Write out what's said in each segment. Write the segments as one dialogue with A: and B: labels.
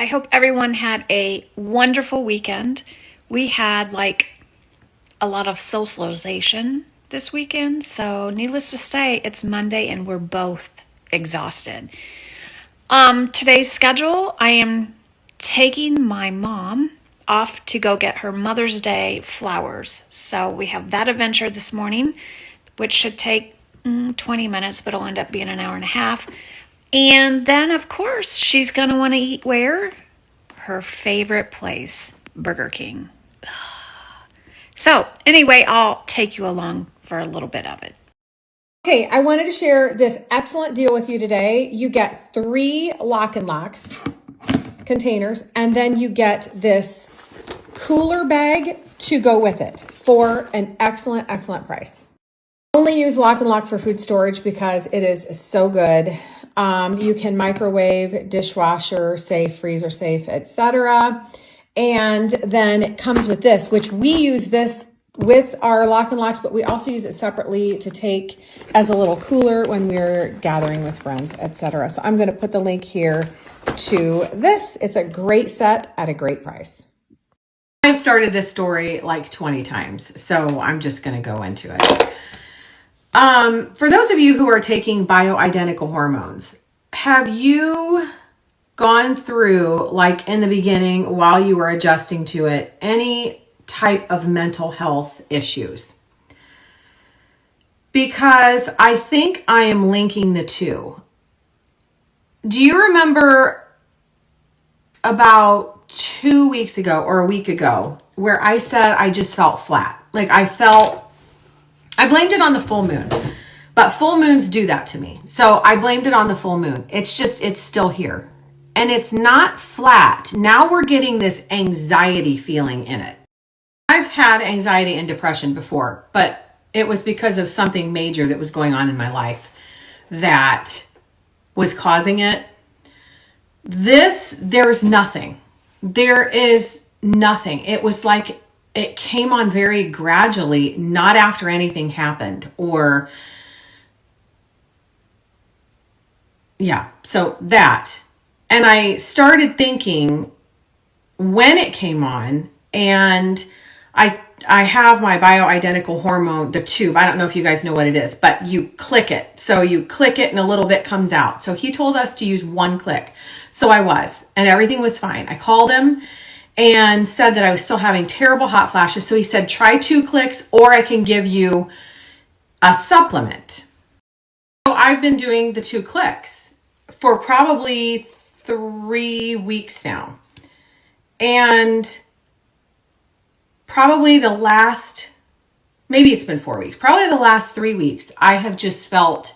A: I hope everyone had a wonderful weekend. We had a lot of socialization this weekend, so needless to say, it's Monday and we're both exhausted. Today's schedule, I am taking my mom off to go get her Mother's Day flowers. So we have that adventure this morning, which should take 20 minutes, but it'll end up being an hour and a half. And then, of course, she's going to want to eat where? Her favorite place, Burger King. So, anyway, I'll take you along for a little bit of it.
B: Okay, I wanted to share this excellent deal with you today. You get 3 Lock and Locks containers, and then you get this cooler bag to go with it for an excellent, excellent price. I only use Lock and Lock for food storage because it is so good. You can microwave, dishwasher safe, freezer safe, etc. And then it comes with this, which we use this with our Lock and Locks, but we also use it separately to take as a little cooler when we're gathering with friends, etc. So I'm going to put the link here to this. It's a great set at a great price.
C: I've started this story like 20 times, so I'm just going to go into it. For those of you who are taking bioidentical hormones, have you gone through, like in the beginning, while you were adjusting to it, any type of mental health issues? Because I think I am linking the two. Do you remember about 2 weeks ago or a week ago where I said I just felt flat? Like I blamed it on the full moon, but full moons do that to me. So I blamed it on the full moon. It's still here and it's not flat. Now we're getting this anxiety feeling in it. I've had anxiety and depression before, but it was because of something major that was going on in my life that was causing it. There's nothing. There is nothing. It was like it came on very gradually, not after anything happened so that. And I started thinking when it came on, and I have my bioidentical hormone, the tube. I don't know if you guys know what it is, but you click it. So you click it and a little bit comes out. So he told us to use 1 click. So I was, and everything was fine. I called him and said that I was still having terrible hot flashes. So he said, try 2 clicks or I can give you a supplement. So I've been doing the 2 clicks for probably 3 weeks now. And probably maybe it's been 4 weeks, probably the last 3 weeks, I have just felt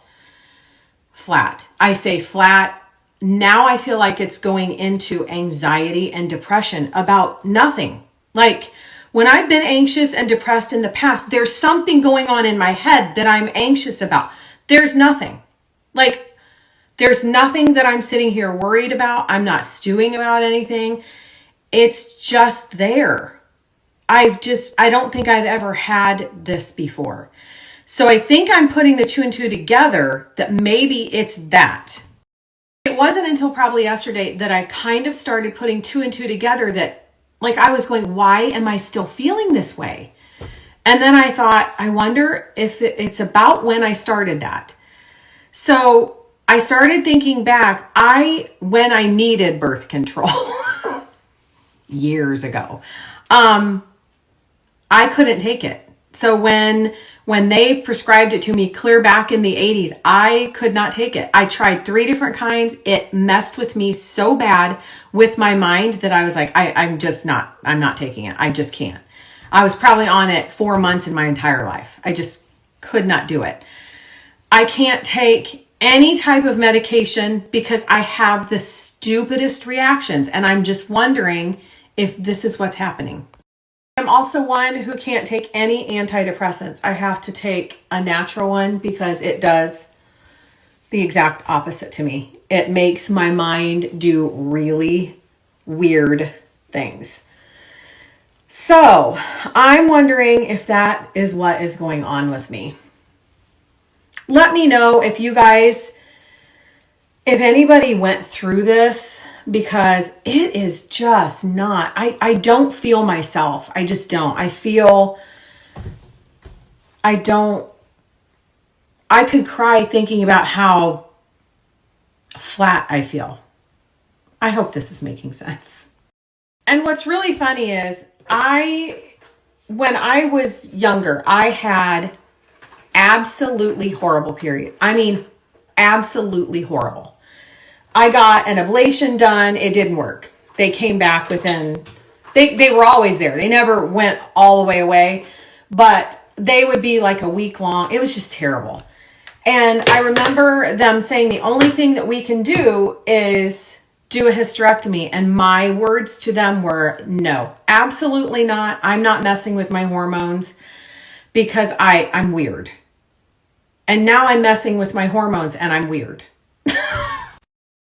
C: flat. I say flat. Now I feel like it's going into anxiety and depression about nothing. Like when I've been anxious and depressed in the past, there's something going on in my head that I'm anxious about. There's nothing. There's nothing that I'm sitting here worried about. I'm not stewing about anything. It's just there. I don't think I've ever had this before. So I think I'm putting the 2 and 2 together that maybe it's that. It wasn't until probably yesterday that I kind of started putting 2 and 2 together that I was going, why am I still feeling this way? And then I thought, I wonder if it's about when I started that. So I started thinking back, when I needed birth control years ago, I couldn't take it. So when they prescribed it to me clear back in the 80s, I could not take it. I tried 3 different kinds. It messed with me so bad with my mind that I was like, I'm not taking it. I just can't. I was probably on it 4 months in my entire life. I just could not do it. I can't take any type of medication because I have the stupidest reactions. And I'm just wondering if this is what's happening. I'm also one who can't take any antidepressants. I have to take a natural one because it does the exact opposite to me. It makes my mind do really weird things. So I'm wondering if that is what is going on with me. Let me know if anybody went through this because it is just not, I don't feel myself. I just don't. I could cry thinking about how flat I feel. I hope this is making sense. And what's really funny is when I was younger, I had absolutely horrible period. I mean, absolutely horrible. I got an ablation done. It didn't work. They came back within, they were always there. They never went all the way away, but they would be like a week long. It was just terrible. And I remember them saying the only thing that we can do is do a hysterectomy. And my words to them were, no, absolutely not. I'm not messing with my hormones because I'm weird. And now I'm messing with my hormones and I'm weird.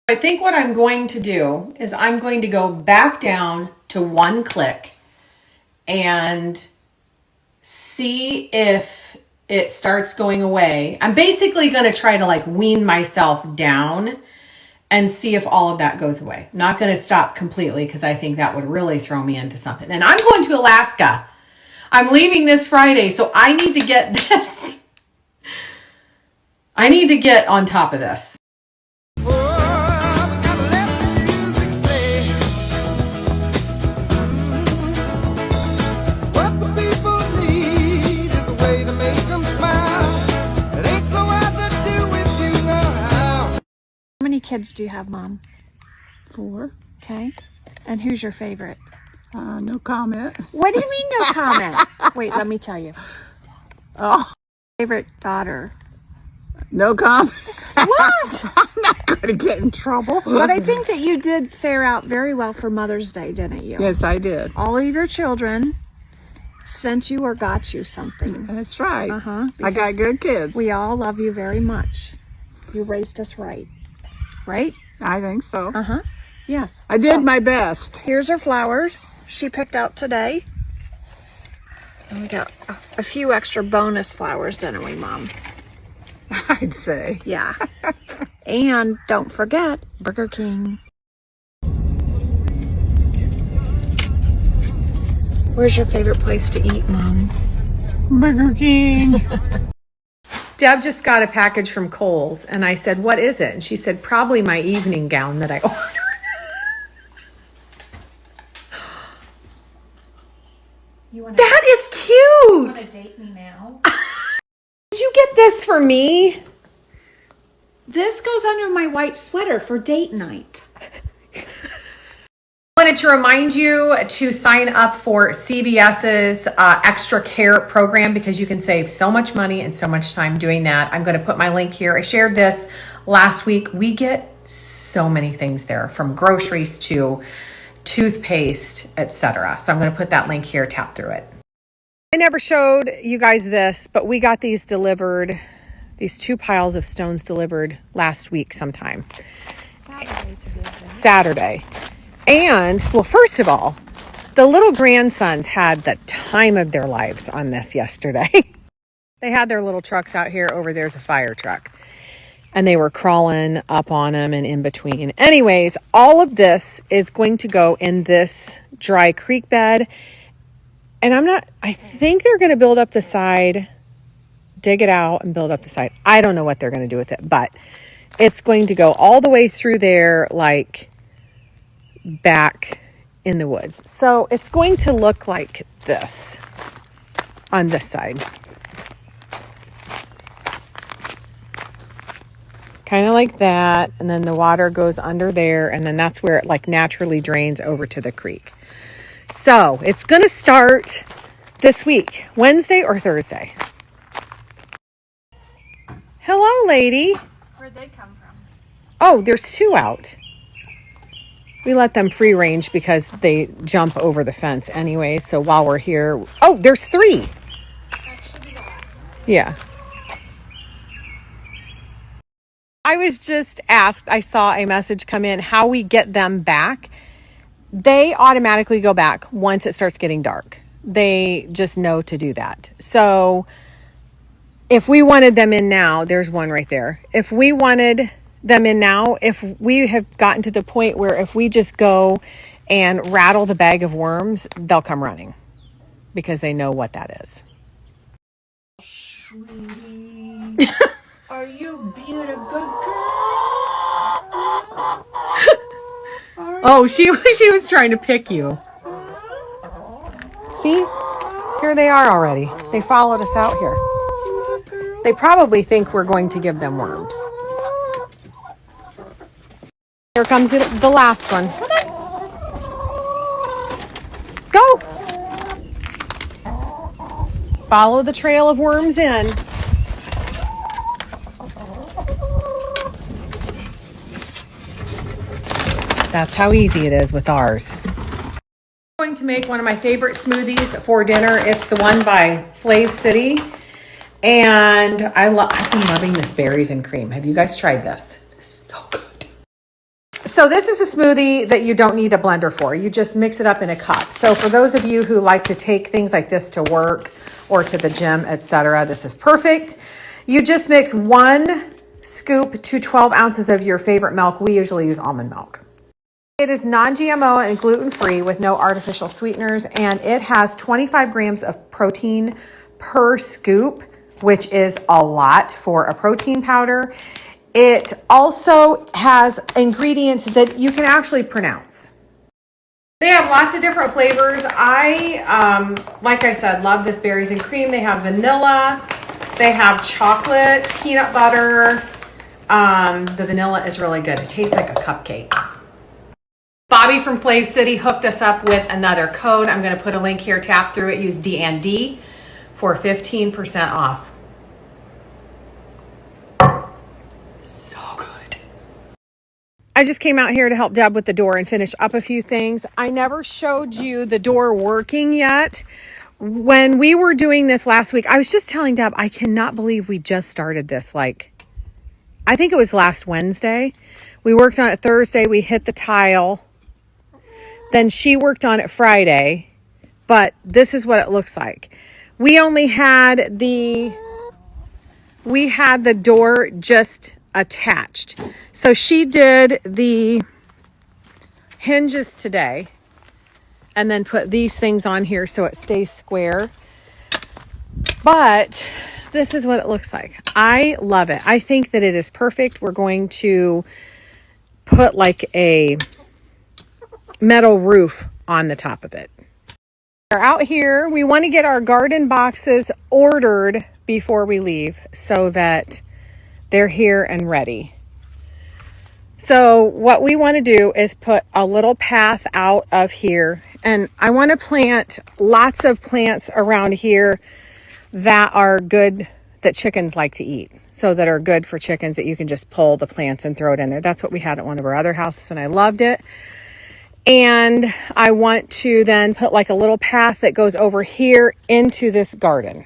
C: I think what I'm going to do is I'm going to go back down to 1 click and see if it starts going away. I'm basically going to try to like wean myself down and see if all of that goes away. Not going to stop completely because I think that would really throw me into something. And I'm going to Alaska. I'm leaving this Friday, so I need to get this. I need to get on top of this.
A: How many kids do you have, Mom?
D: 4.
A: Okay. And who's your favorite?
D: No comment.
A: What do you mean no comment? Wait, let me tell you.
D: Oh,
A: Favorite daughter.
D: no comment.
A: What?
D: I'm not going to get in trouble.
A: But I think that you did fare out very well for Mother's Day, didn't you?
D: Yes, I did.
A: All of your children sent you or got you something.
D: That's right.
A: Uh-huh.
D: I got good kids.
A: We all love you very much. You raised us right. Right?
D: I think so.
A: Uh-huh. Yes.
D: I did my best.
A: Here's her flowers she picked out today. And we got a few extra bonus flowers, didn't we, Mom?
D: I'd say.
A: Yeah. And don't forget Burger King. Where's your favorite place to eat, Mom?
D: Burger King.
C: Deb just got a package from Kohl's and I said, what is it? And she said, probably my evening gown that I ordered. That is cute.
A: Date me now?
C: Did you get this for me?
A: This goes under my white sweater for date night.
C: I wanted to remind you to sign up for CVS's Extra Care program because you can save so much money and so much time doing that. I'm going to put my link here. I shared this last week. We get so many things there, from groceries to toothpaste, etc. So I'm going to put that link here. Tap through it. I never showed you guys this, but we got these delivered, these 2 piles of stones delivered last week sometime. Saturday. And, well, first of all, the little grandsons had the time of their lives on this yesterday. They had their little trucks out here. Over there's a fire truck. And they were crawling up on them and in between. Anyways, all of this is going to go in this dry creek bed. And I think they're going to build up the side, dig it out and build up the side. I don't know what they're going to do with it, but it's going to go all the way through there, like back in the woods. So it's going to look like this on this side. Kind of like that. And then the water goes under there. And then that's where it like naturally drains over to the creek. So it's going to start this week, Wednesday or Thursday. Hello, lady.
A: Where'd they come from?
C: Oh, there's 2 out. We let them free range because they jump over the fence anyway. So while we're here, oh, there's 3.
A: That should be the last one.
C: Yeah. I was just asked, I saw a message come in, how we get them back. They automatically go back once it starts getting dark. They just know to do that. So if we wanted them in now, there's one right there. If we wanted
B: them in now. If we have gotten to the point where if we just go and rattle the bag of worms, they'll come running because they know what that is.
A: Sweetie, are you being a good girl?
B: Oh, she was trying to pick you. See? Here they are already. They followed us out here. They probably think we're going to give them worms. Here comes the last one. Go! Follow the trail of worms in. That's how easy it is with ours. I'm going to make one of my favorite smoothies for dinner. It's the one by Flav City. And I've been loving this berries and cream. Have you guys tried this? So good. So this is a smoothie that you don't need a blender for. You just mix it up in a cup. So for those of you who like to take things like this to work or to the gym, etc., this is perfect. You just mix 1 scoop to 12 ounces of your favorite milk. We usually use almond milk. It is non-GMO and gluten-free with no artificial sweeteners, and it has 25 grams of protein per scoop, which is a lot for a protein powder. It also has ingredients that you can actually pronounce. They have lots of different flavors. I, like I said, love this berries and cream. They have vanilla. They have chocolate, peanut butter. The vanilla is really good. It tastes like a cupcake. Bobby from Flav City hooked us up with another code. I'm going to put a link here. Tap through it. Use D&D for 15% off. So good. I just came out here to help Deb with the door and finish up a few things. I never showed you the door working yet. When we were doing this last week, I was just telling Deb, I cannot believe we just started this. I think it was last Wednesday. We worked on it Thursday. We hit the tile. Then she worked on it Friday, but this is what it looks like. We only had the door just attached. So she did the hinges today and then put these things on here so it stays square. But this is what it looks like. I love it. I think that it is perfect. We're going to put like a metal roof on the top of it. We're out here. We want to get our garden boxes ordered before we leave so that they're here and ready. So what we want to do is put a little path out of here, and I want to plant lots of plants around here that are good, that chickens like to eat. So that are good for chickens that you can just pull the plants and throw it in there. That's what we had at one of our other houses and I loved it. And I want to then put like a little path that goes over here into this garden.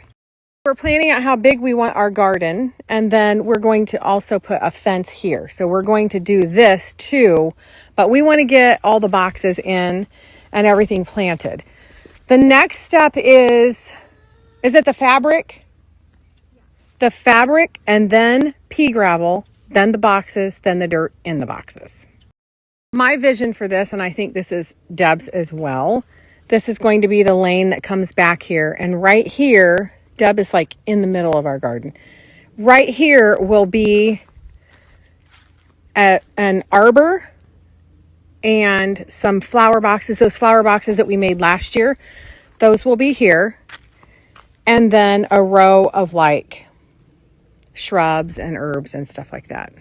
B: We're planning out how big we want our garden, and then we're going to also put a fence here. So we're going to do this too, but we want to get all the boxes in and everything planted. The next step is it the fabric? The fabric, and then pea gravel, then the boxes, then the dirt in the boxes. My vision for this, and I think this is Deb's as well, this is going to be the lane that comes back here. And right here, Deb is like in the middle of our garden. Right here will be an arbor and some flower boxes. Those flower boxes that we made last year, those will be here. And then a row of like shrubs and herbs and stuff like that.